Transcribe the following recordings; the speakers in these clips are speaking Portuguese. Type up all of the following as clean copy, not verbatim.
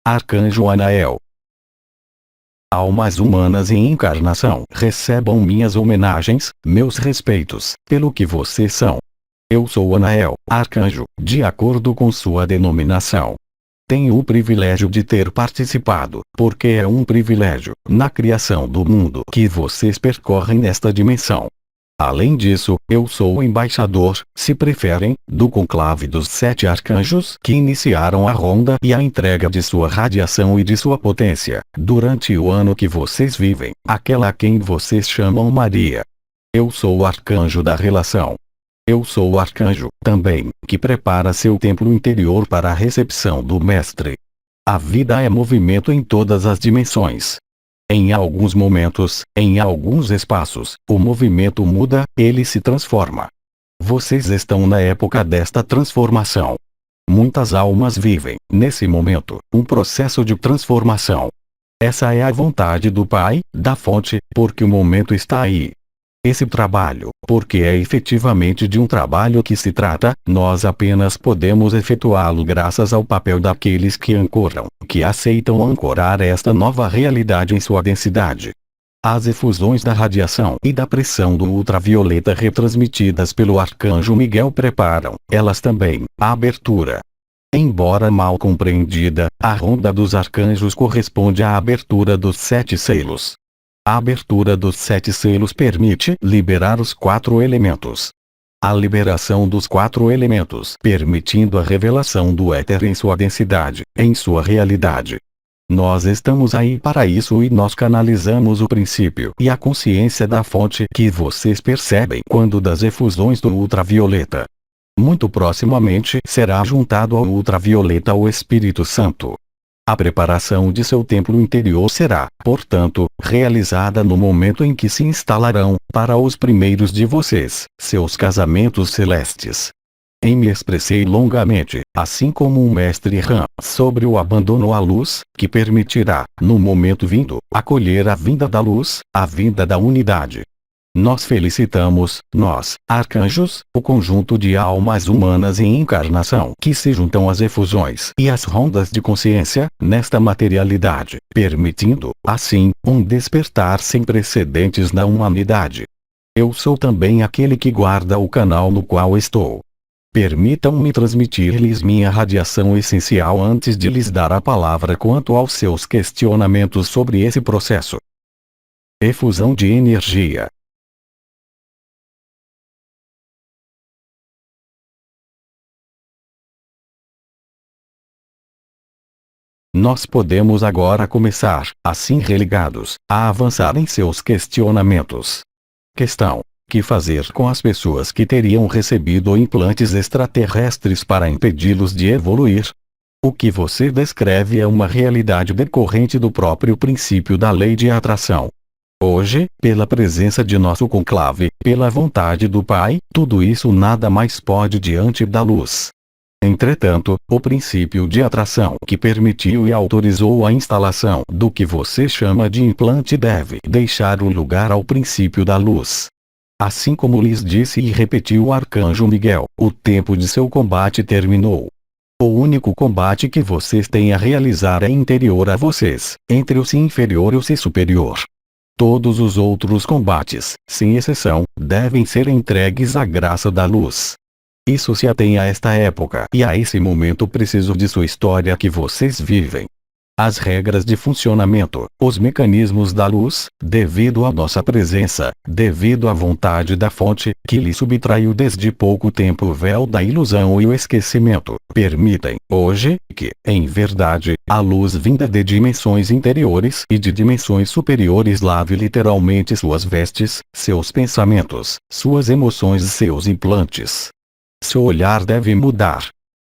Arcanjo Anael. Almas humanas em encarnação, recebam minhas homenagens, meus respeitos, pelo que vocês são. Eu sou Anael, arcanjo, de acordo com sua denominação. Tenho o privilégio de ter participado, porque é um privilégio, na criação do mundo que vocês percorrem nesta dimensão. Além disso, eu sou o embaixador, se preferem, do conclave dos 7 arcanjos que iniciaram a ronda e a entrega de sua radiação e de sua potência, durante o ano que vocês vivem, aquela a quem vocês chamam Maria. Eu sou o arcanjo da relação. Eu sou o arcanjo, também, que prepara seu templo interior para a recepção do Mestre. A vida é movimento em todas as dimensões. Em alguns momentos, em alguns espaços, o movimento muda, ele se transforma. Vocês estão na época desta transformação. Muitas almas vivem, nesse momento, um processo de transformação. Essa é a vontade do Pai, da Fonte, porque o momento está aí. Esse trabalho, porque é efetivamente de um trabalho que se trata, nós apenas podemos efetuá-lo graças ao papel daqueles que ancoram, que aceitam ancorar esta nova realidade em sua densidade. As efusões da radiação e da pressão do ultravioleta retransmitidas pelo Arcanjo Miguel preparam, elas também, a abertura. Embora mal compreendida, a ronda dos arcanjos corresponde à abertura dos 7 selos. A abertura dos 7 selos permite liberar os 4 elementos. A liberação dos 4 elementos permitindo a revelação do éter em sua densidade, em sua realidade. Nós estamos aí para isso e nós canalizamos o princípio e a consciência da fonte que vocês percebem quando das efusões do ultravioleta. Muito proximamente será juntado ao ultravioleta o Espírito Santo. A preparação de seu templo interior será, portanto, realizada no momento em que se instalarão, para os primeiros de vocês, seus casamentos celestes. Me expressei longamente, assim como o Mestre Han, sobre o abandono à luz, que permitirá, no momento vindo, acolher a vinda da luz, a vinda da unidade. Nós felicitamos, nós, arcanjos, o conjunto de almas humanas em encarnação que se juntam às efusões e às rondas de consciência, nesta materialidade, permitindo, assim, um despertar sem precedentes na humanidade. Eu sou também aquele que guarda o canal no qual estou. Permitam-me transmitir-lhes minha radiação essencial antes de lhes dar a palavra quanto aos seus questionamentos sobre esse processo. Efusão de energia. Nós podemos agora começar, assim religados, a avançar em seus questionamentos. Questão: que fazer com as pessoas que teriam recebido implantes extraterrestres para impedi-los de evoluir? O que você descreve é uma realidade decorrente do próprio princípio da lei de atração. Hoje, pela presença de nosso conclave, pela vontade do Pai, tudo isso nada mais pode diante da luz. Entretanto, o princípio de atração que permitiu e autorizou a instalação do que você chama de implante deve deixar o lugar ao princípio da luz. Assim como lhes disse e repetiu o Arcanjo Miguel, o tempo de seu combate terminou. O único combate que vocês têm a realizar é interior a vocês, entre o si inferior e o si superior. Todos os outros combates, sem exceção, devem ser entregues à graça da luz. Isso se atém a esta época e a esse momento preciso de sua história que vocês vivem. As regras de funcionamento, os mecanismos da luz, devido à nossa presença, devido à vontade da fonte, que lhe subtraiu desde pouco tempo o véu da ilusão e o esquecimento, permitem, hoje, que, em verdade, a luz vinda de dimensões interiores e de dimensões superiores lave literalmente suas vestes, seus pensamentos, suas emoções e seus implantes. Seu olhar deve mudar.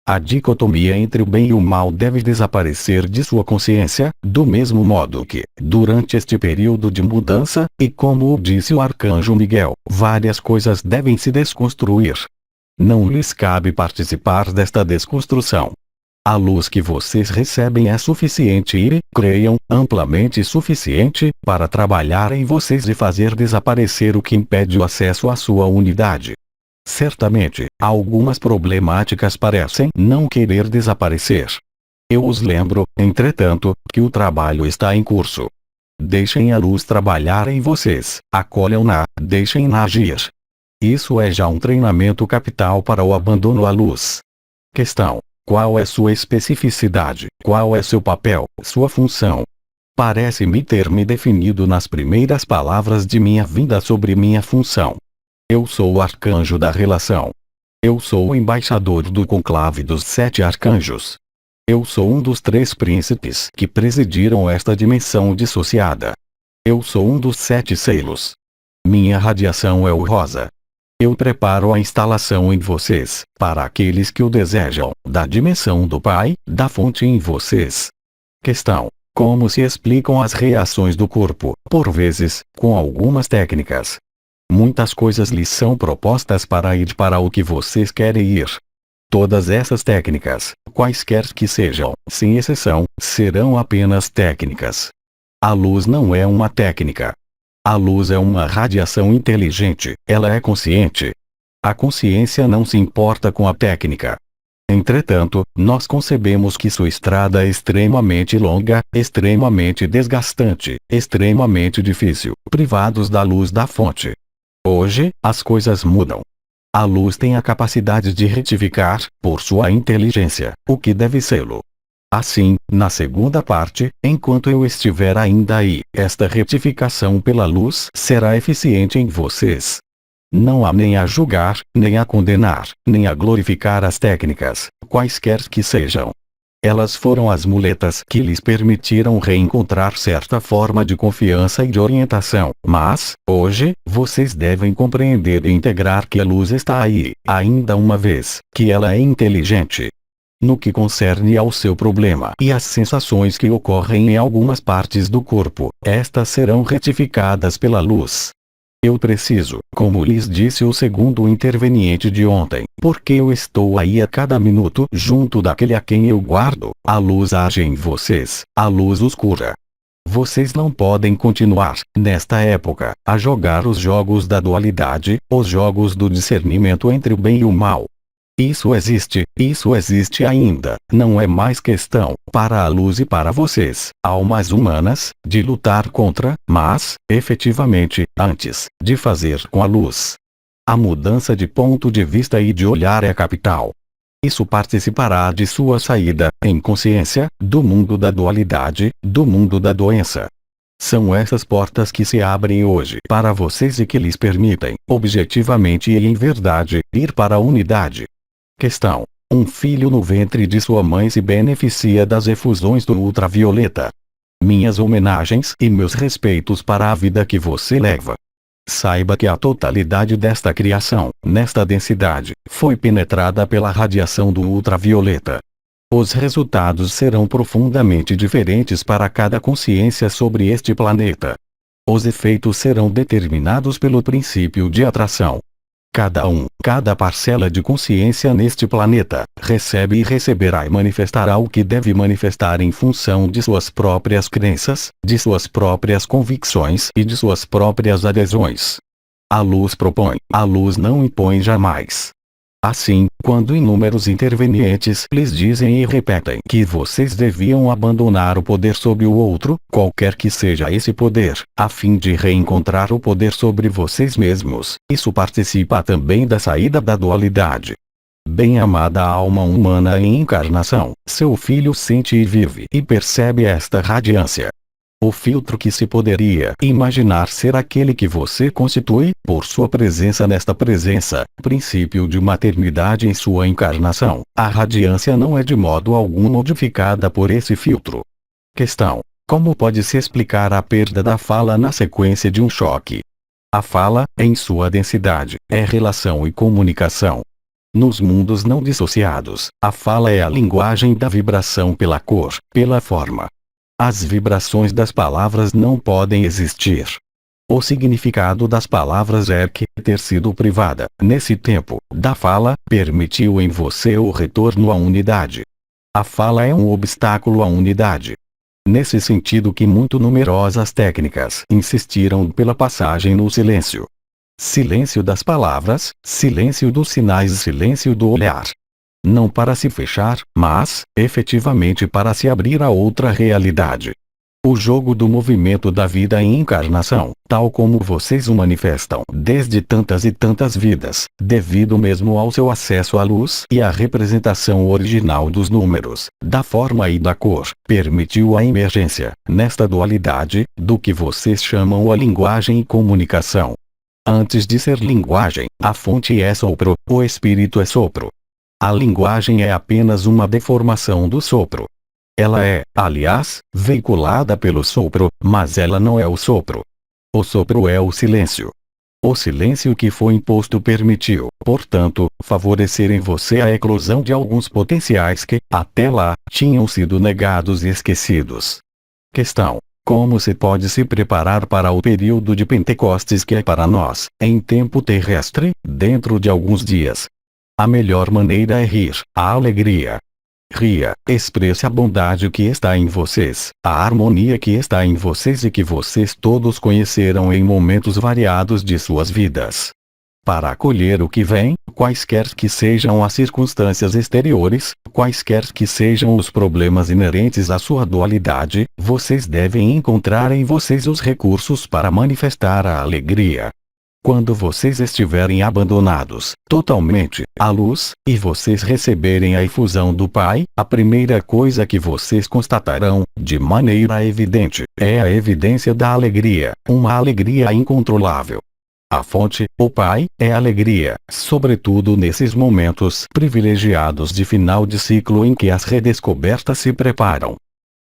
A dicotomia entre o bem e o mal deve desaparecer de sua consciência, do mesmo modo que, durante este período de mudança, e como o disse o Arcanjo Miguel, várias coisas devem se desconstruir. Não lhes cabe participar desta desconstrução. A luz que vocês recebem é suficiente e, creiam, amplamente suficiente, para trabalhar em vocês e fazer desaparecer o que impede o acesso à sua unidade. Certamente, algumas problemáticas parecem não querer desaparecer. Eu os lembro, entretanto, que o trabalho está em curso. Deixem a luz trabalhar em vocês, acolham-na, deixem-na agir. Isso é já um treinamento capital para o abandono à luz. Questão: qual é sua especificidade? Qual é seu papel, sua função? Parece-me ter me definido nas primeiras palavras de minha vinda sobre minha função. Eu sou o arcanjo da relação. Eu sou o embaixador do conclave dos 7 arcanjos. Eu sou um dos 3 príncipes que presidiram esta dimensão dissociada. Eu sou um dos 7 selos. Minha radiação é o rosa. Eu preparo a instalação em vocês, para aqueles que o desejam, da dimensão do Pai, da fonte em vocês. Questão: como se explicam as reações do corpo, por vezes, com algumas técnicas? Muitas coisas lhes são propostas para ir para o que vocês querem ir. Todas essas técnicas, quaisquer que sejam, sem exceção, serão apenas técnicas. A luz não é uma técnica. A luz é uma radiação inteligente, ela é consciente. A consciência não se importa com a técnica. Entretanto, nós concebemos que sua estrada é extremamente longa, extremamente desgastante, extremamente difícil, privados da luz da fonte. Hoje, as coisas mudam. A luz tem a capacidade de retificar, por sua inteligência, o que deve sê-lo. Assim, na segunda parte, enquanto eu estiver ainda aí, esta retificação pela luz será eficiente em vocês. Não há nem a julgar, nem a condenar, nem a glorificar as técnicas, quaisquer que sejam. Elas foram as muletas que lhes permitiram reencontrar certa forma de confiança e de orientação, mas, hoje, vocês devem compreender e integrar que a luz está aí, ainda uma vez, que ela é inteligente. No que concerne ao seu problema e às sensações que ocorrem em algumas partes do corpo, estas serão retificadas pela luz. Eu preciso, como lhes disse o segundo interveniente de ontem, porque eu estou aí a cada minuto junto daquele a quem eu guardo, a luz age em vocês, a luz os cura. Vocês não podem continuar, nesta época, a jogar os jogos da dualidade, os jogos do discernimento entre o bem e o mal. Isso existe ainda, não é mais questão, para a luz e para vocês, almas humanas, de lutar contra, mas, efetivamente, antes, de fazer com a luz. A mudança de ponto de vista e de olhar é capital. Isso participará de sua saída, em consciência, do mundo da dualidade, do mundo da doença. São essas portas que se abrem hoje para vocês e que lhes permitem, objetivamente e em verdade, ir para a unidade. Questão: um filho no ventre de sua mãe se beneficia das efusões do ultravioleta. Minhas homenagens e meus respeitos para a vida que você leva. Saiba que a totalidade desta criação, nesta densidade, foi penetrada pela radiação do ultravioleta. Os resultados serão profundamente diferentes para cada consciência sobre este planeta. Os efeitos serão determinados pelo princípio de atração. Cada parcela de consciência neste planeta, recebe e receberá e manifestará o que deve manifestar em função de suas próprias crenças, de suas próprias convicções e de suas próprias adesões. A luz propõe, a luz não impõe jamais. Assim, quando inúmeros intervenientes lhes dizem e repetem que vocês deviam abandonar o poder sobre o outro, qualquer que seja esse poder, a fim de reencontrar o poder sobre vocês mesmos, isso participa também da saída da dualidade. Bem-amada alma humana em encarnação, seu filho sente e vive e percebe esta radiância. O filtro que se poderia imaginar ser aquele que você constitui, por sua presença nesta presença, princípio de maternidade em sua encarnação, a radiância não é de modo algum modificada por esse filtro. Questão: como pode-se explicar a perda da fala na sequência de um choque? A fala, em sua densidade, é relação e comunicação. Nos mundos não dissociados, a fala é a linguagem da vibração pela cor, pela forma. As vibrações das palavras não podem existir. O significado das palavras é que, ter sido privada, nesse tempo, da fala, permitiu em você o retorno à unidade. A fala é um obstáculo à unidade. Nesse sentido que muito numerosas técnicas insistiram pela passagem no silêncio. Silêncio das palavras, silêncio dos sinais e silêncio do olhar. não para se fechar, mas, efetivamente para se abrir a outra realidade. O jogo do movimento da vida em encarnação, tal como vocês o manifestam desde tantas e tantas vidas, devido mesmo ao seu acesso à luz e à representação original dos números, da forma e da cor, permitiu a emergência, nesta dualidade, do que vocês chamam a linguagem e comunicação. Antes de ser linguagem, a fonte é sopro, o espírito é sopro. A linguagem é apenas uma deformação do sopro. Ela é, aliás, veiculada pelo sopro, mas ela não é o sopro. O sopro é o silêncio. O silêncio que foi imposto permitiu, portanto, favorecer em você a eclosão de alguns potenciais que, até lá, tinham sido negados e esquecidos. Questão: como se pode se preparar para o período de Pentecostes que é para nós, em tempo terrestre, dentro de alguns dias? A melhor maneira é rir, a alegria. Ria, expresse a bondade que está em vocês, a harmonia que está em vocês e que vocês todos conheceram em momentos variados de suas vidas. Para acolher o que vem, quaisquer que sejam as circunstâncias exteriores, quaisquer que sejam os problemas inerentes à sua dualidade, vocês devem encontrar em vocês os recursos para manifestar a alegria. Quando vocês estiverem abandonados, totalmente, à luz, e vocês receberem a efusão do Pai, a primeira coisa que vocês constatarão, de maneira evidente, é a evidência da alegria, uma alegria incontrolável. A fonte, o Pai, é alegria, sobretudo nesses momentos privilegiados de final de ciclo em que as redescobertas se preparam.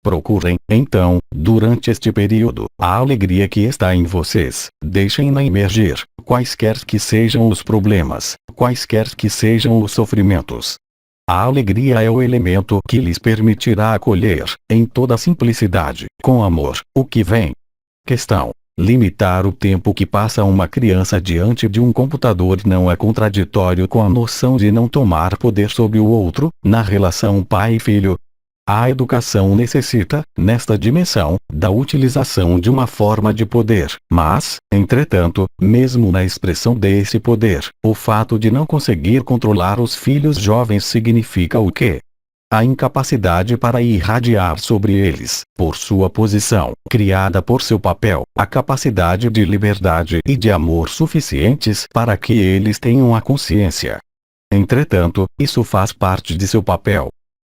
Procurem, então, durante este período, a alegria que está em vocês, deixem-na emergir, quaisquer que sejam os problemas, quaisquer que sejam os sofrimentos. A alegria é o elemento que lhes permitirá acolher, em toda a simplicidade, com amor, o que vem. Questão: limitar o tempo que passa uma criança diante de um computador não é contraditório com a noção de não tomar poder sobre o outro, na relação pai e filho? A educação necessita, nesta dimensão, da utilização de uma forma de poder, mas, entretanto, mesmo na expressão desse poder, o fato de não conseguir controlar os filhos jovens significa o quê? A incapacidade para irradiar sobre eles, por sua posição, criada por seu papel, a capacidade de liberdade e de amor suficientes para que eles tenham a consciência. Entretanto, isso faz parte de seu papel.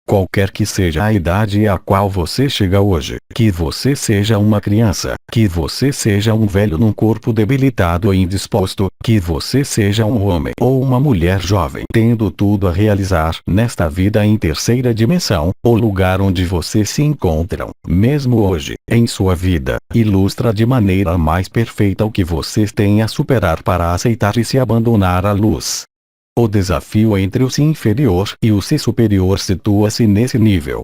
Qualquer que seja a idade a qual você chega hoje, que você seja uma criança, que você seja um velho num corpo debilitado e indisposto, que você seja um homem ou uma mulher jovem tendo tudo a realizar nesta vida em terceira dimensão, o lugar onde vocês se encontram, mesmo hoje, em sua vida, ilustra de maneira mais perfeita o que vocês têm a superar para aceitar e se abandonar à luz. O desafio entre o si inferior e o si superior situa-se nesse nível.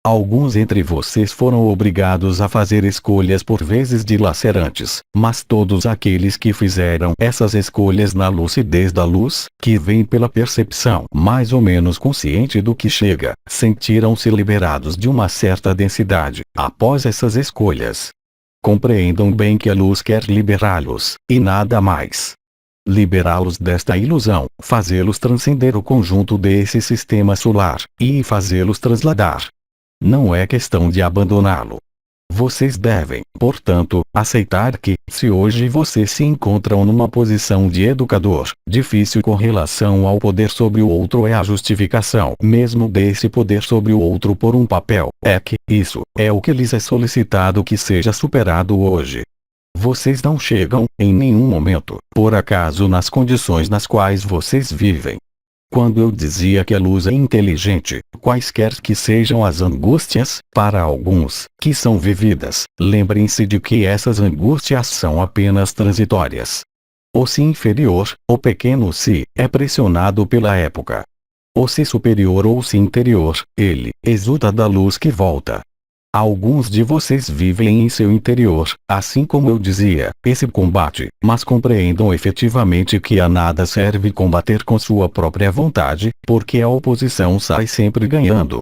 Alguns entre vocês foram obrigados a fazer escolhas por vezes dilacerantes, mas todos aqueles que fizeram essas escolhas na lucidez da luz, que vem pela percepção mais ou menos consciente do que chega, sentiram-se liberados de uma certa densidade, após essas escolhas. Compreendam bem que a luz quer liberá-los, e nada mais. Liberá-los desta ilusão, fazê-los transcender o conjunto desse sistema solar, e fazê-los trasladar. Não é questão de abandoná-lo. Vocês devem, portanto, aceitar que, se hoje vocês se encontram numa posição de educador, difícil com relação ao poder sobre o outro é a justificação mesmo desse poder sobre o outro por um papel, é que, isso, é o que lhes é solicitado que seja superado hoje. Vocês não chegam, em nenhum momento, por acaso nas condições nas quais vocês vivem. Quando eu dizia que a luz é inteligente, quaisquer que sejam as angústias, para alguns, que são vividas, lembrem-se de que essas angústias são apenas transitórias. O si inferior, o pequeno si, é pressionado pela época. O si superior ou si interior, ele, exulta da luz que volta. Alguns de vocês vivem em seu interior, assim como eu dizia, esse combate, mas compreendam efetivamente que a nada serve combater com sua própria vontade, porque a oposição sai sempre ganhando.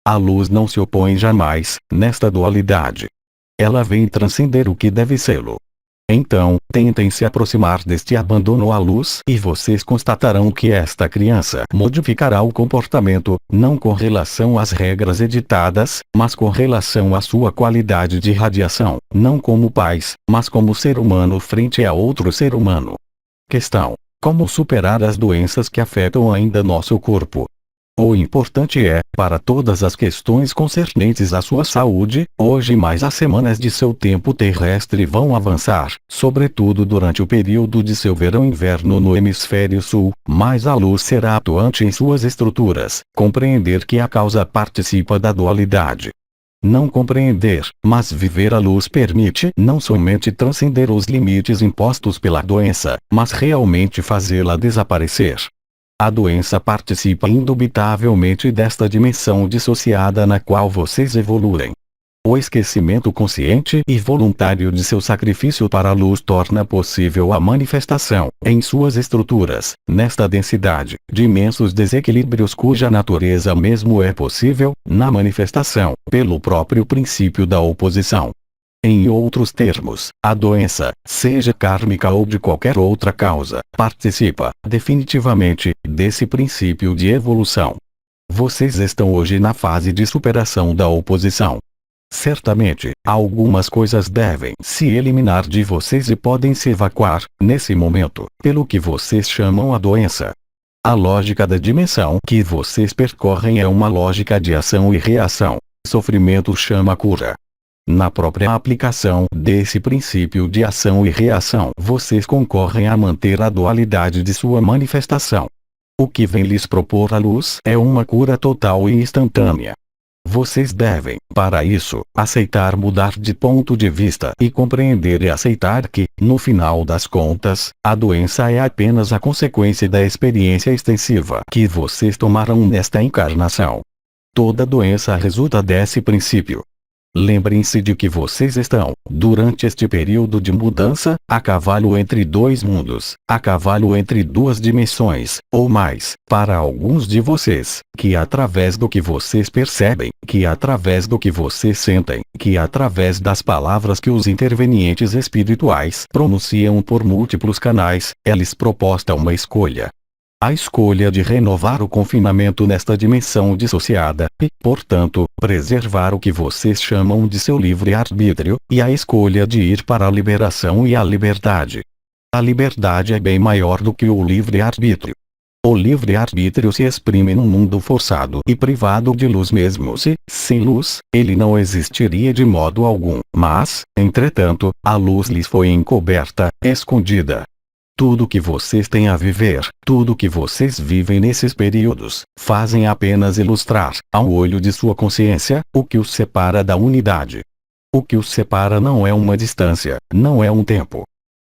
A luz não se opõe jamais, nesta dualidade. Ela vem transcender o que deve sê-lo. Então, tentem se aproximar deste abandono à luz e vocês constatarão que esta criança modificará o comportamento, não com relação às regras editadas, mas com relação à sua qualidade de radiação, não como pais, mas como ser humano frente a outro ser humano. Questão: como superar as doenças que afetam ainda nosso corpo? O importante é, para todas as questões concernentes à sua saúde, hoje mais as semanas de seu tempo terrestre vão avançar, sobretudo durante o período de seu verão-inverno no hemisfério sul, mais a luz será atuante em suas estruturas, compreender que a causa participa da dualidade. Não compreender, mas viver a luz permite não somente transcender os limites impostos pela doença, mas realmente fazê-la desaparecer. A doença participa indubitavelmente desta dimensão dissociada na qual vocês evoluem. O esquecimento consciente e voluntário de seu sacrifício para a luz torna possível a manifestação, em suas estruturas, nesta densidade, de imensos desequilíbrios cuja natureza mesmo é possível, na manifestação, pelo próprio princípio da oposição. Em outros termos, a doença, seja kármica ou de qualquer outra causa, participa, definitivamente, desse princípio de evolução. Vocês estão hoje na fase de superação da oposição. Certamente, algumas coisas devem se eliminar de vocês e podem se evacuar, nesse momento, pelo que vocês chamam a doença. A lógica da dimensão que vocês percorrem é uma lógica de ação e reação. Sofrimento chama cura. Na própria aplicação desse princípio de ação e reação, vocês concorrem a manter a dualidade de sua manifestação. O que vem lhes propor a luz é uma cura total e instantânea. Vocês devem, para isso, aceitar mudar de ponto de vista e compreender e aceitar que, no final das contas, a doença é apenas a consequência da experiência extensiva que vocês tomaram nesta encarnação. Toda doença resulta desse princípio. Lembrem-se de que vocês estão, durante este período de mudança, a cavalo entre dois mundos, a cavalo entre duas dimensões, ou mais, para alguns de vocês, que através do que vocês percebem, que através do que vocês sentem, que através das palavras que os intervenientes espirituais pronunciam por múltiplos canais, é-lhes proposta uma escolha. A escolha de renovar o confinamento nesta dimensão dissociada, e, portanto, preservar o que vocês chamam de seu livre-arbítrio, e a escolha de ir para a liberação e a liberdade. A liberdade é bem maior do que o livre-arbítrio. O livre-arbítrio se exprime num mundo forçado e privado de luz mesmo se, sem luz, ele não existiria de modo algum, mas, entretanto, a luz lhes foi encoberta, escondida. Tudo que vocês têm a viver, tudo que vocês vivem nesses períodos, fazem apenas ilustrar, ao olho de sua consciência, o que os separa da unidade. O que os separa não é uma distância, não é um tempo.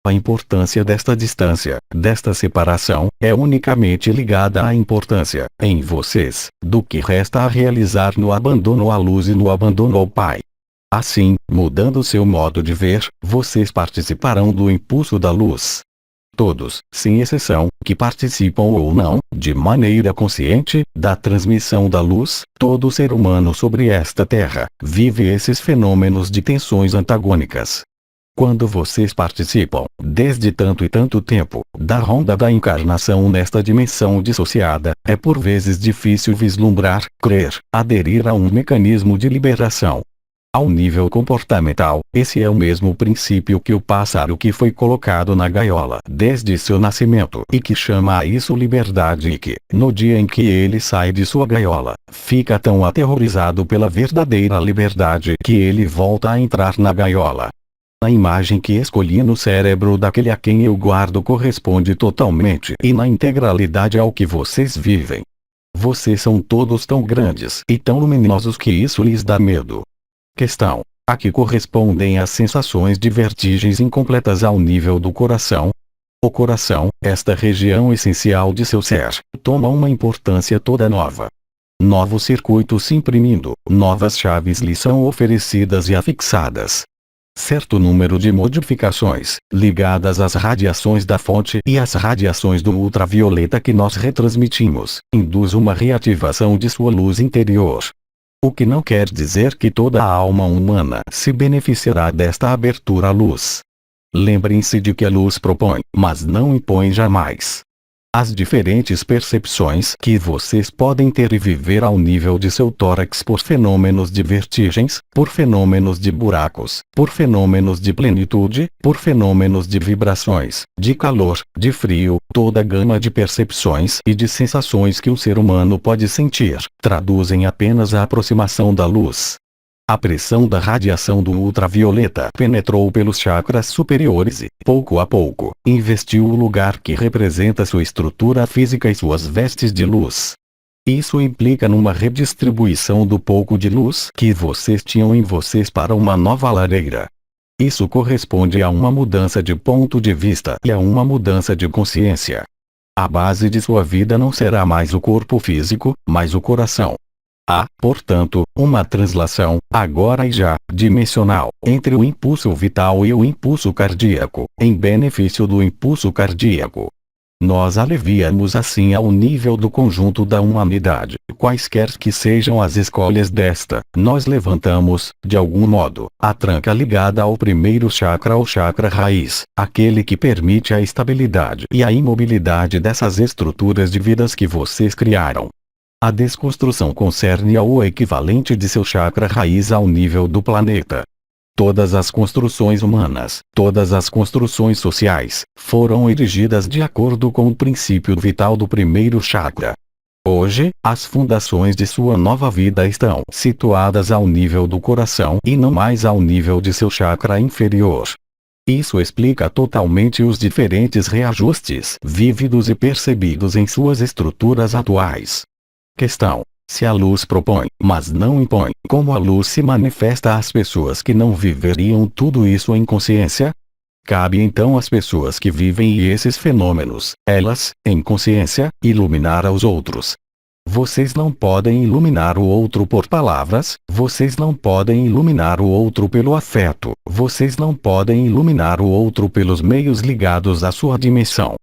A importância desta distância, desta separação, é unicamente ligada à importância, em vocês, do que resta a realizar no abandono à luz e no abandono ao Pai. Assim, mudando seu modo de ver, vocês participarão do impulso da luz. Todos, sem exceção, que participam ou não, de maneira consciente, da transmissão da luz, todo ser humano sobre esta terra, vive esses fenômenos de tensões antagônicas. Quando vocês participam, desde tanto e tanto tempo, da ronda da encarnação nesta dimensão dissociada, é por vezes difícil vislumbrar, crer, aderir a um mecanismo de liberação. Ao nível comportamental, esse é o mesmo princípio que o pássaro que foi colocado na gaiola desde seu nascimento e que chama a isso liberdade e que, no dia em que ele sai de sua gaiola, fica tão aterrorizado pela verdadeira liberdade que ele volta a entrar na gaiola. A imagem que escolhi no cérebro daquele a quem eu guardo corresponde totalmente e na integralidade ao que vocês vivem. Vocês são todos tão grandes e tão luminosos que isso lhes dá medo. Questão: a que correspondem as sensações de vertigens incompletas ao nível do coração? O coração, esta região essencial de seu ser, toma uma importância toda nova. Novos circuitos se imprimindo, novas chaves lhe são oferecidas e afixadas. Certo número de modificações, ligadas às radiações da fonte e às radiações do ultravioleta que nós retransmitimos, induz uma reativação de sua luz interior. O que não quer dizer que toda a alma humana se beneficiará desta abertura à luz. Lembrem-se de que a luz propõe, mas não impõe jamais. As diferentes percepções que vocês podem ter e viver ao nível de seu tórax por fenômenos de vertigens, por fenômenos de buracos, por fenômenos de plenitude, por fenômenos de vibrações, de calor, de frio, toda a gama de percepções e de sensações que um ser humano pode sentir, traduzem apenas a aproximação da luz. A pressão da radiação do ultravioleta penetrou pelos chakras superiores e, pouco a pouco, investiu o lugar que representa sua estrutura física e suas vestes de luz. Isso implica numa redistribuição do pouco de luz que vocês tinham em vocês para uma nova lareira. Isso corresponde a uma mudança de ponto de vista e a uma mudança de consciência. A base de sua vida não será mais o corpo físico, mas o coração. Há, portanto, uma translação, agora e já, dimensional, entre o impulso vital e o impulso cardíaco, em benefício do impulso cardíaco. Nós aliviamos assim ao nível do conjunto da humanidade, quaisquer que sejam as escolhas desta, nós levantamos, de algum modo, a tranca ligada ao primeiro chakra ou chakra raiz, aquele que permite a estabilidade e a imobilidade dessas estruturas de vidas que vocês criaram. A desconstrução concerne ao equivalente de seu chakra raiz ao nível do planeta. Todas as construções humanas, todas as construções sociais, foram erigidas de acordo com o princípio vital do primeiro chakra. Hoje, as fundações de sua nova vida estão situadas ao nível do coração e não mais ao nível de seu chakra inferior. Isso explica totalmente os diferentes reajustes vívidos e percebidos em suas estruturas atuais. Questão: se a luz propõe, mas não impõe, como a luz se manifesta às pessoas que não viveriam tudo isso em consciência? Cabe então às pessoas que vivem esses fenômenos, elas, em consciência, iluminar aos outros. Vocês não podem iluminar o outro por palavras, vocês não podem iluminar o outro pelo afeto, vocês não podem iluminar o outro pelos meios ligados à sua dimensão.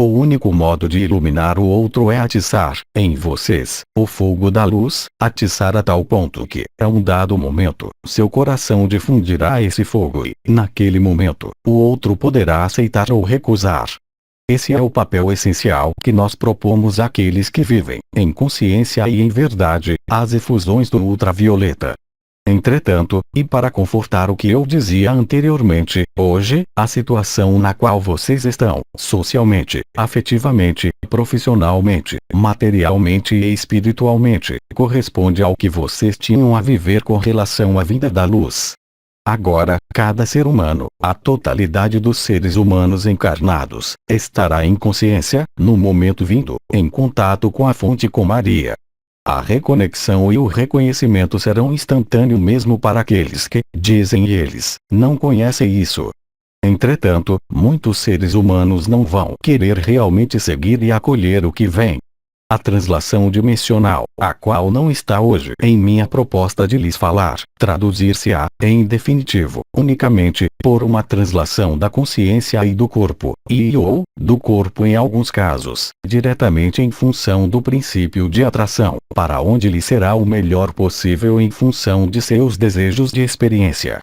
O único modo de iluminar o outro é atiçar, em vocês, o fogo da luz, atiçar a tal ponto que, a um dado momento, seu coração difundirá esse fogo e, naquele momento, o outro poderá aceitar ou recusar. Esse é o papel essencial que nós propomos àqueles que vivem, em consciência e em verdade, as efusões do ultravioleta. Entretanto, e para confortar o que eu dizia anteriormente, hoje, a situação na qual vocês estão, socialmente, afetivamente, profissionalmente, materialmente e espiritualmente, corresponde ao que vocês tinham a viver com relação à vinda da luz. Agora, cada ser humano, a totalidade dos seres humanos encarnados, estará em consciência, no momento vindo, em contato com a fonte com Maria. A reconexão e o reconhecimento serão instantâneos mesmo para aqueles que, dizem eles, não conhecem isso. Entretanto, muitos seres humanos não vão querer realmente seguir e acolher o que vem. A translação dimensional, a qual não está hoje em minha proposta de lhes falar, traduzir-se-á, em definitivo, unicamente, por uma translação da consciência e do corpo, ou, do corpo em alguns casos, diretamente em função do princípio de atração, para onde lhe será o melhor possível em função de seus desejos de experiência.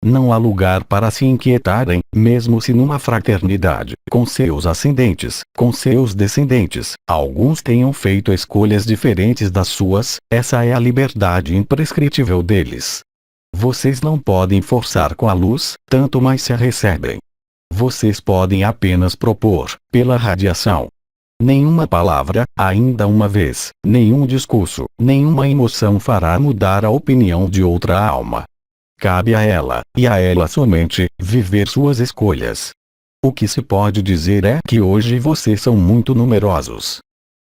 Não há lugar para se inquietarem, mesmo se numa fraternidade, com seus ascendentes, com seus descendentes, alguns tenham feito escolhas diferentes das suas, essa é a liberdade imprescritível deles. Vocês não podem forçar com a luz, tanto mais se a recebem. Vocês podem apenas propor, pela radiação. Nenhuma palavra, ainda uma vez, nenhum discurso, nenhuma emoção fará mudar a opinião de outra alma. Cabe a ela, e a ela somente, viver suas escolhas. O que se pode dizer é que hoje vocês são muito numerosos.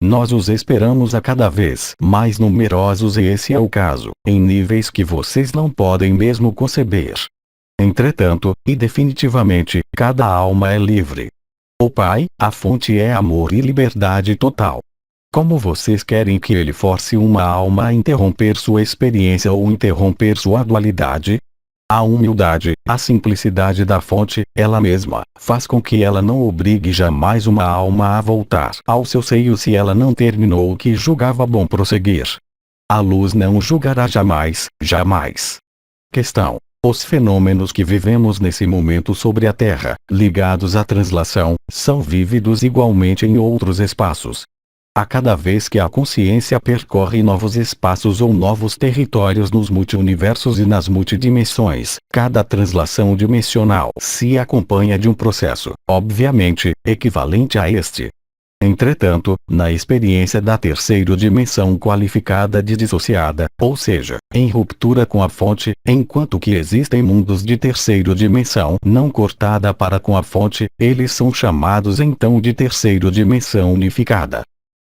Nós os esperamos a cada vez mais numerosos e esse é o caso, em níveis que vocês não podem mesmo conceber. Entretanto, e definitivamente, cada alma é livre. O Pai, a fonte é amor e liberdade total. Como vocês querem que ele force uma alma a interromper sua experiência ou interromper sua dualidade? A humildade, a simplicidade da fonte, ela mesma, faz com que ela não obrigue jamais uma alma a voltar ao seu seio se ela não terminou o que julgava bom prosseguir. A luz não julgará jamais, jamais. Questão: Os fenômenos que vivemos nesse momento sobre a Terra, ligados à translação, são vívidos igualmente em outros espaços. A cada vez que a consciência percorre novos espaços ou novos territórios nos multiuniversos e nas multidimensões, cada translação dimensional se acompanha de um processo, obviamente, equivalente a este. Entretanto, na experiência da terceira dimensão qualificada de dissociada, ou seja, em ruptura com a fonte, enquanto que existem mundos de terceira dimensão não cortada para com a fonte, eles são chamados então de terceira dimensão unificada.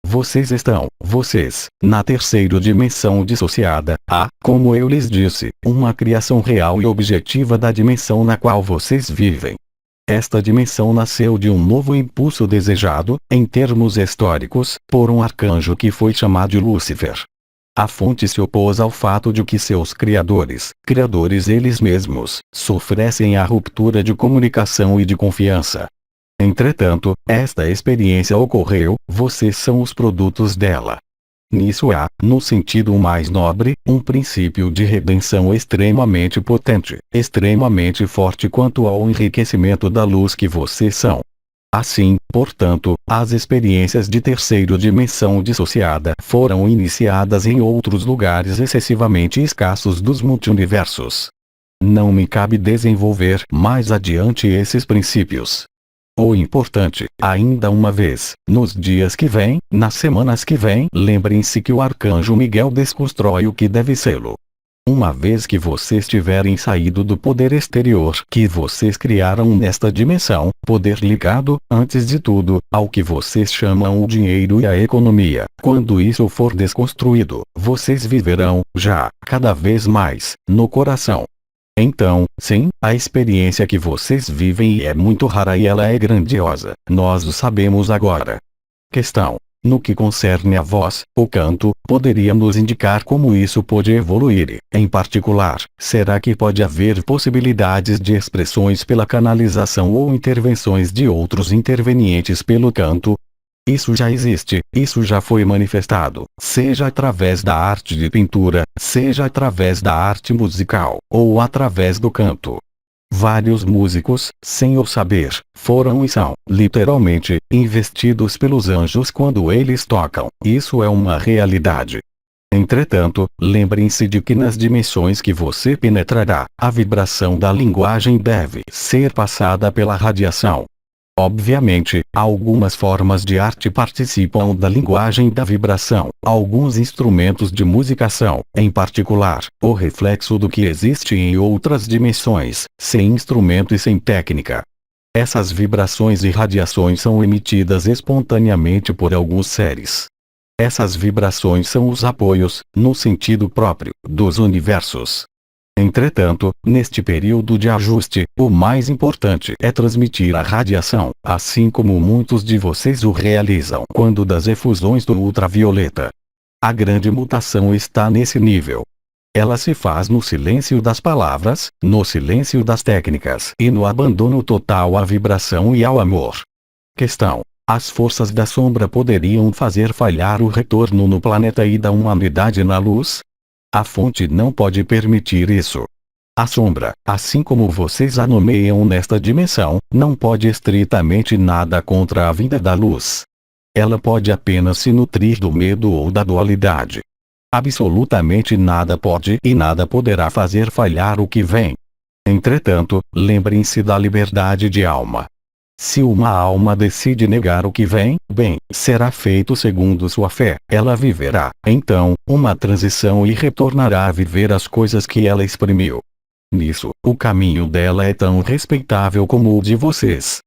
Vocês, na terceira dimensão dissociada, como eu lhes disse, uma criação real e objetiva da dimensão na qual vocês vivem. Esta dimensão nasceu de um novo impulso desejado, em termos históricos, por um arcanjo que foi chamado de Lúcifer. A fonte se opôs ao fato de que seus criadores eles mesmos, sofressem a ruptura de comunicação e de confiança. Entretanto, esta experiência ocorreu, vocês são os produtos dela. Nisso há, no sentido mais nobre, um princípio de redenção extremamente potente, extremamente forte quanto ao enriquecimento da luz que vocês são. Assim, portanto, as experiências de terceira dimensão dissociada foram iniciadas em outros lugares excessivamente escassos dos multiuniversos. Não me cabe desenvolver mais adiante esses princípios. O importante, ainda uma vez, nos dias que vêm, nas semanas que vêm, lembrem-se que o Arcanjo Miguel desconstrói o que deve sê-lo. Uma vez que vocês tiverem saído do poder exterior que vocês criaram nesta dimensão, poder ligado, antes de tudo, ao que vocês chamam o dinheiro e a economia, quando isso for desconstruído, vocês viverão, já, cada vez mais, no coração. Então, sim, a experiência que vocês vivem é muito rara e ela é grandiosa, nós o sabemos agora. Questão: no que concerne a voz, o canto, poderia nos indicar como isso pode evoluir e, em particular, será que pode haver possibilidades de expressões pela canalização ou intervenções de outros intervenientes pelo canto? Isso já existe, isso já foi manifestado, seja através da arte de pintura, seja através da arte musical, ou através do canto. Vários músicos, sem o saber, foram e são, literalmente, investidos pelos anjos quando eles tocam. Isso é uma realidade. Entretanto, lembrem-se de que nas dimensões que você penetrará, a vibração da linguagem deve ser passada pela radiação. Obviamente, algumas formas de arte participam da linguagem da vibração. Alguns instrumentos de música são, em particular, o reflexo do que existe em outras dimensões, sem instrumento e sem técnica. Essas vibrações e radiações são emitidas espontaneamente por alguns seres. Essas vibrações são os apoios, no sentido próprio, dos universos. Entretanto, neste período de ajuste, o mais importante é transmitir a radiação, assim como muitos de vocês o realizam quando das efusões do ultravioleta. A grande mutação está nesse nível. Ela se faz no silêncio das palavras, no silêncio das técnicas e no abandono total à vibração e ao amor. Questão: as forças da sombra poderiam fazer falhar o retorno no planeta e da humanidade na luz? A fonte não pode permitir isso. A sombra, assim como vocês a nomeiam nesta dimensão, não pode estritamente nada contra a vinda da luz. Ela pode apenas se nutrir do medo ou da dualidade. Absolutamente nada pode e nada poderá fazer falhar o que vem. Entretanto, lembrem-se da liberdade de alma. Se uma alma decide negar o que vem, bem, será feito segundo sua fé, ela viverá, então, uma transição e retornará a viver as coisas que ela exprimiu. Nisso, o caminho dela é tão respeitável como o de vocês.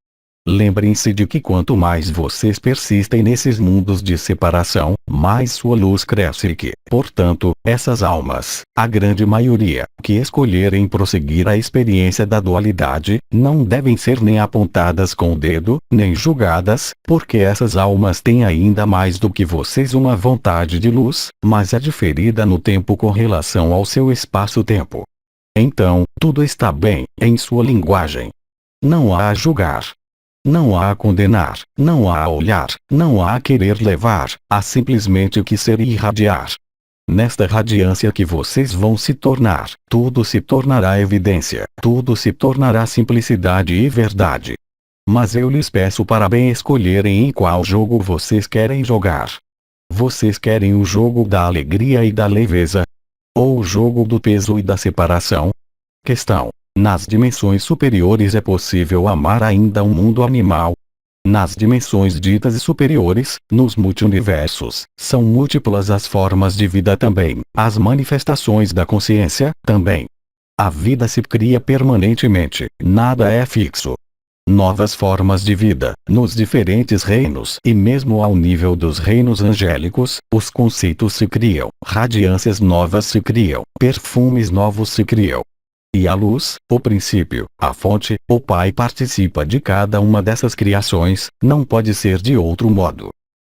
Lembrem-se de que quanto mais vocês persistem nesses mundos de separação, mais sua luz cresce e que, portanto, essas almas, a grande maioria, que escolherem prosseguir a experiência da dualidade, não devem ser nem apontadas com o dedo, nem julgadas, porque essas almas têm ainda mais do que vocês uma vontade de luz, mas é diferida no tempo com relação ao seu espaço-tempo. Então, tudo está bem, em sua linguagem. Não há a julgar. Não há a condenar, não há a olhar, não há a querer levar, há simplesmente o que ser e irradiar. Nesta radiância que vocês vão se tornar, tudo se tornará evidência, tudo se tornará simplicidade e verdade. Mas eu lhes peço para bem escolherem em qual jogo vocês querem jogar. Vocês querem o jogo da alegria e da leveza? Ou o jogo do peso e da separação? Questão: nas dimensões superiores é possível amar ainda um mundo animal? Nas dimensões ditas superiores, nos multiuniversos, são múltiplas as formas de vida também, as manifestações da consciência, também. A vida se cria permanentemente, nada é fixo. Novas formas de vida, nos diferentes reinos e mesmo ao nível dos reinos angélicos, os conceitos se criam, radiâncias novas se criam, perfumes novos se criam. E a luz, o princípio, a fonte, o Pai participa de cada uma dessas criações, não pode ser de outro modo.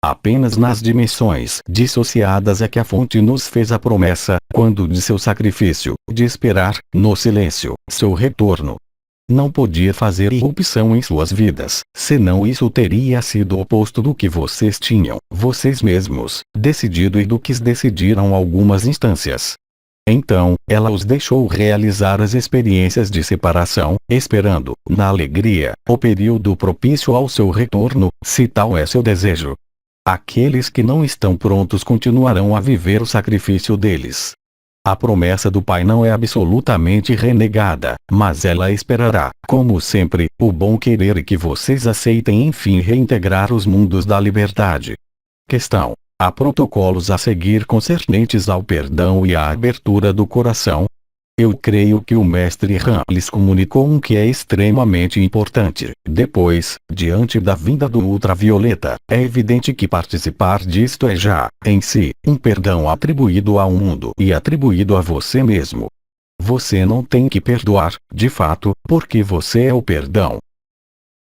Apenas nas dimensões dissociadas é que a fonte nos fez a promessa, quando de seu sacrifício, de esperar, no silêncio, seu retorno. Não podia fazer irrupção em suas vidas, senão isso teria sido o oposto do que vocês tinham, vocês mesmos, decidido e do que decidiram algumas instâncias. Então, ela os deixou realizar as experiências de separação, esperando, na alegria, o período propício ao seu retorno, se tal é seu desejo. Aqueles que não estão prontos continuarão a viver o sacrifício deles. A promessa do Pai não é absolutamente renegada, mas ela esperará, como sempre, o bom querer e que vocês aceitem enfim reintegrar os mundos da liberdade. Questão: há protocolos a seguir concernentes ao perdão e à abertura do coração? Eu creio que o mestre Han lhes comunicou um que é extremamente importante. Depois, diante da vinda do ultravioleta, é evidente que participar disto é já, em si, um perdão atribuído ao mundo e atribuído a você mesmo. Você não tem que perdoar, de fato, porque você é o perdão.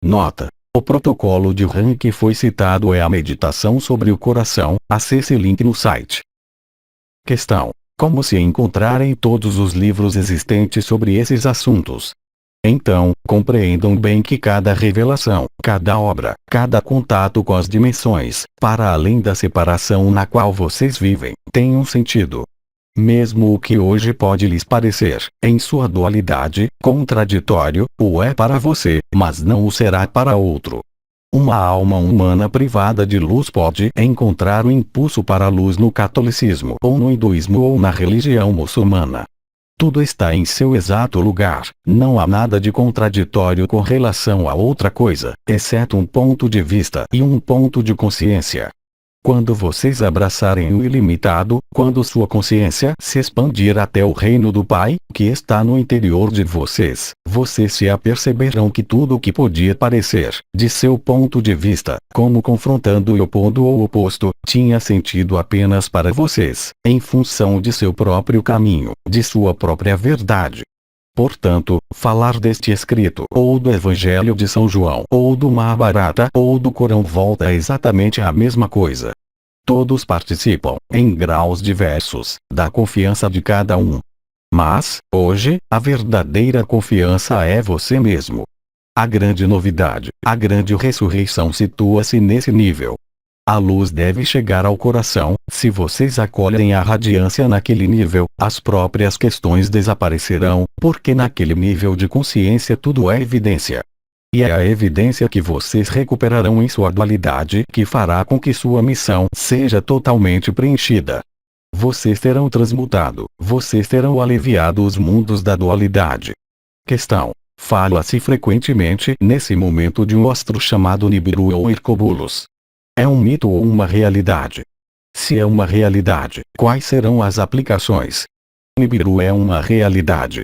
Nota: o protocolo de Han que foi citado é a meditação sobre o coração. Acesse link no site. Questão: como se encontrar em todos os livros existentes sobre esses assuntos? Então, compreendam bem que cada revelação, cada obra, cada contato com as dimensões, para além da separação na qual vocês vivem, tem um sentido. Mesmo o que hoje pode lhes parecer, em sua dualidade, contraditório, o é para você, mas não o será para outro. Uma alma humana privada de luz pode encontrar o impulso para a luz no catolicismo ou no hinduísmo ou na religião muçulmana. Tudo está em seu exato lugar, não há nada de contraditório com relação a outra coisa, exceto um ponto de vista e um ponto de consciência. Quando vocês abraçarem o ilimitado, quando sua consciência se expandir até o reino do Pai, que está no interior de vocês, vocês se aperceberão que tudo o que podia parecer, de seu ponto de vista, como confrontando e opondo ou oposto, tinha sentido apenas para vocês, em função de seu próprio caminho, de sua própria verdade. Portanto, falar deste escrito, ou do Evangelho de São João, ou do Mahabharata, ou do Corão volta exatamente à mesma coisa. Todos participam, em graus diversos, da confiança de cada um. Mas, hoje, a verdadeira confiança é você mesmo. A grande novidade, a grande ressurreição situa-se nesse nível. A luz deve chegar ao coração. Se vocês acolhem a radiância naquele nível, as próprias questões desaparecerão, porque naquele nível de consciência tudo é evidência. E é a evidência que vocês recuperarão em sua dualidade que fará com que sua missão seja totalmente preenchida. Vocês terão transmutado, vocês terão aliviado os mundos da dualidade. Questão: fala-se frequentemente nesse momento de um astro chamado Nibiru ou Hercóbulos. É um mito ou uma realidade? Se é uma realidade, quais serão as aplicações? Nibiru é uma realidade.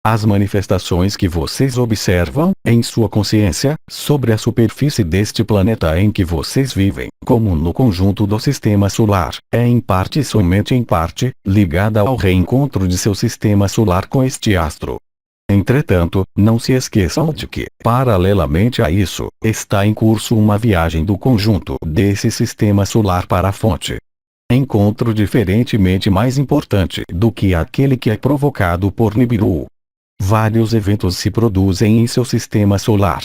As manifestações que vocês observam, em sua consciência, sobre a superfície deste planeta em que vocês vivem, como no conjunto do sistema solar, é em parte e somente em parte, ligada ao reencontro de seu sistema solar com este astro. Entretanto, não se esqueçam de que, paralelamente a isso, está em curso uma viagem do conjunto desse sistema solar para a fonte. Encontro diferentemente mais importante do que aquele que é provocado por Nibiru. Vários eventos se produzem em seu sistema solar.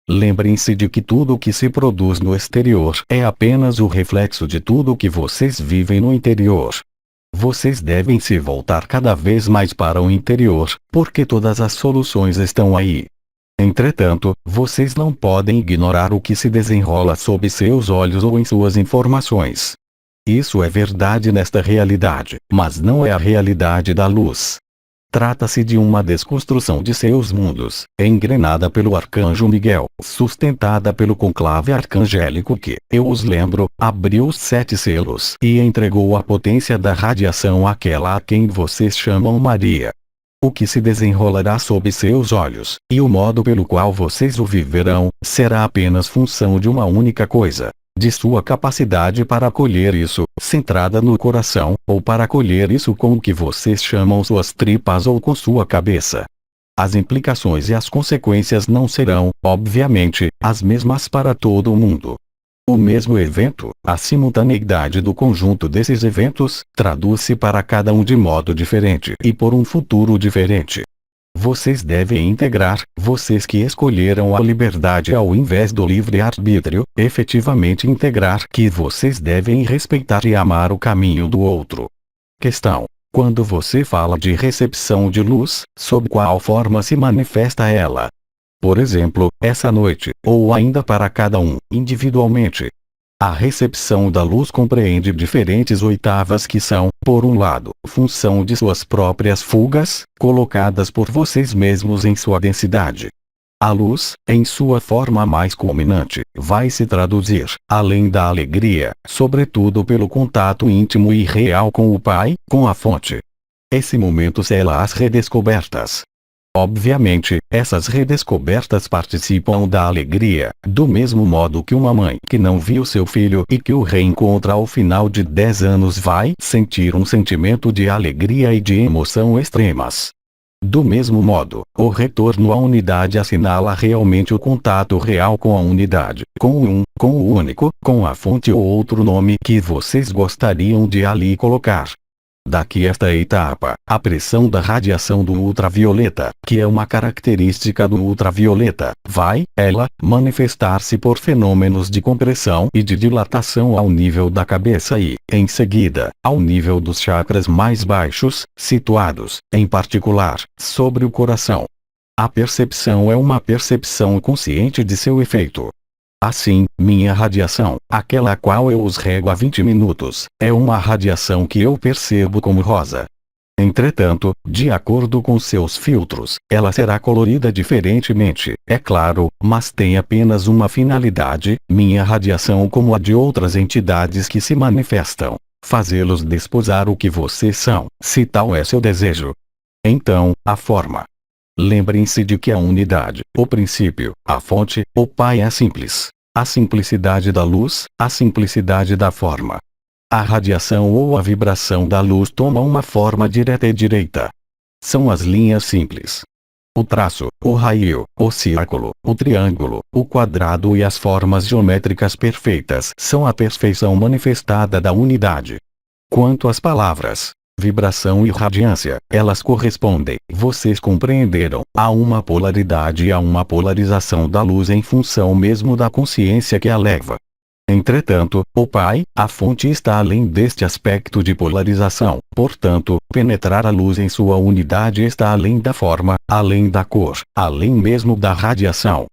Lembrem-se de que tudo o que se produz no exterior é apenas o reflexo de tudo o que vocês vivem no interior. vocês devem se voltar cada vez mais para o interior, porque todas as soluções estão aí. Entretanto, vocês não podem ignorar o que se desenrola sob seus olhos ou em suas informações. Isso é verdade nesta realidade, mas não é a realidade da luz. Trata-se de uma desconstrução de seus mundos, engrenada pelo Arcanjo Miguel, sustentada pelo conclave arcangélico que, eu os lembro, abriu os 7 selos e entregou a potência da radiação àquela a quem vocês chamam Maria. O que se desenrolará sob seus olhos, e o modo pelo qual vocês o viverão, será apenas função de uma única coisa: de sua capacidade para acolher isso, centrada no coração, ou para acolher isso com o que vocês chamam suas tripas ou com sua cabeça. As implicações e as consequências não serão, obviamente, as mesmas para todo o mundo. O mesmo evento, a simultaneidade do conjunto desses eventos, traduz-se para cada um de modo diferente e por um futuro diferente. Vocês devem integrar, vocês que escolheram a liberdade ao invés do livre-arbítrio, efetivamente integrar que vocês devem respeitar e amar o caminho do outro. Questão: quando você fala de recepção de luz, sob qual forma se manifesta ela? Por exemplo, essa noite, ou ainda para cada um, individualmente. A recepção da luz compreende diferentes oitavas que são, por um lado, função de suas próprias fugas, colocadas por vocês mesmos em sua densidade. A luz, em sua forma mais culminante, vai se traduzir, além da alegria, sobretudo pelo contato íntimo e real com o Pai, com a fonte. Esse momento sela as redescobertas. Obviamente, essas redescobertas participam da alegria, do mesmo modo que uma mãe que não viu seu filho e que o reencontra ao final de 10 anos vai sentir um sentimento de alegria e de emoção extremas. Do mesmo modo, o retorno à unidade assinala realmente o contato real com a unidade, com o um, com o único, com a fonte ou outro nome que vocês gostariam de ali colocar. Daqui esta etapa, a pressão da radiação do ultravioleta, que é uma característica do ultravioleta, vai, ela, manifestar-se por fenômenos de compressão e de dilatação ao nível da cabeça e, em seguida, ao nível dos chakras mais baixos, situados, em particular, sobre o coração. A percepção é uma percepção consciente de seu efeito. Assim, minha radiação, aquela a qual eu os rego há 20 minutos, é uma radiação que eu percebo como rosa. Entretanto, de acordo com seus filtros, ela será colorida diferentemente, é claro, mas tem apenas uma finalidade: minha radiação como a de outras entidades que se manifestam, fazê-los desposar o que vocês são, se tal é seu desejo. Então, a forma. Lembrem-se de que a unidade, o princípio, a fonte, o Pai é simples. A simplicidade da luz, a simplicidade da forma. A radiação ou a vibração da luz toma uma forma direta e direita. São as linhas simples. O traço, o raio, o círculo, o triângulo, o quadrado e as formas geométricas perfeitas são a perfeição manifestada da unidade. Quanto às palavras, vibração e radiância, elas correspondem, vocês compreenderam, a uma polaridade e a uma polarização da luz em função mesmo da consciência que a leva. Entretanto, o Pai, a fonte está além deste aspecto de polarização, portanto, penetrar a luz em sua unidade está além da forma, além da cor, além mesmo da radiação.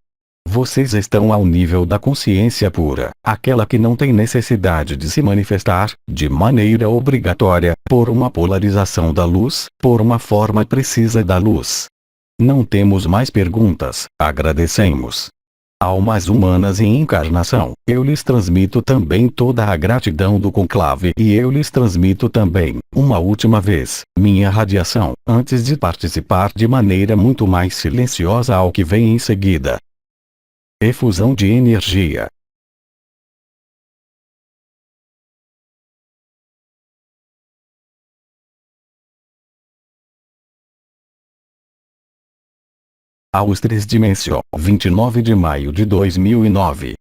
Vocês estão ao nível da consciência pura, aquela que não tem necessidade de se manifestar, de maneira obrigatória, por uma polarização da luz, por uma forma precisa da luz. Não temos mais perguntas, agradecemos. Almas humanas em encarnação, eu lhes transmito também toda a gratidão do conclave e eu lhes transmito também, uma última vez, minha radiação, antes de participar de maneira muito mais silenciosa ao que vem em seguida. Efusão de energia. Austris Dimensio, 29 de maio de 2009.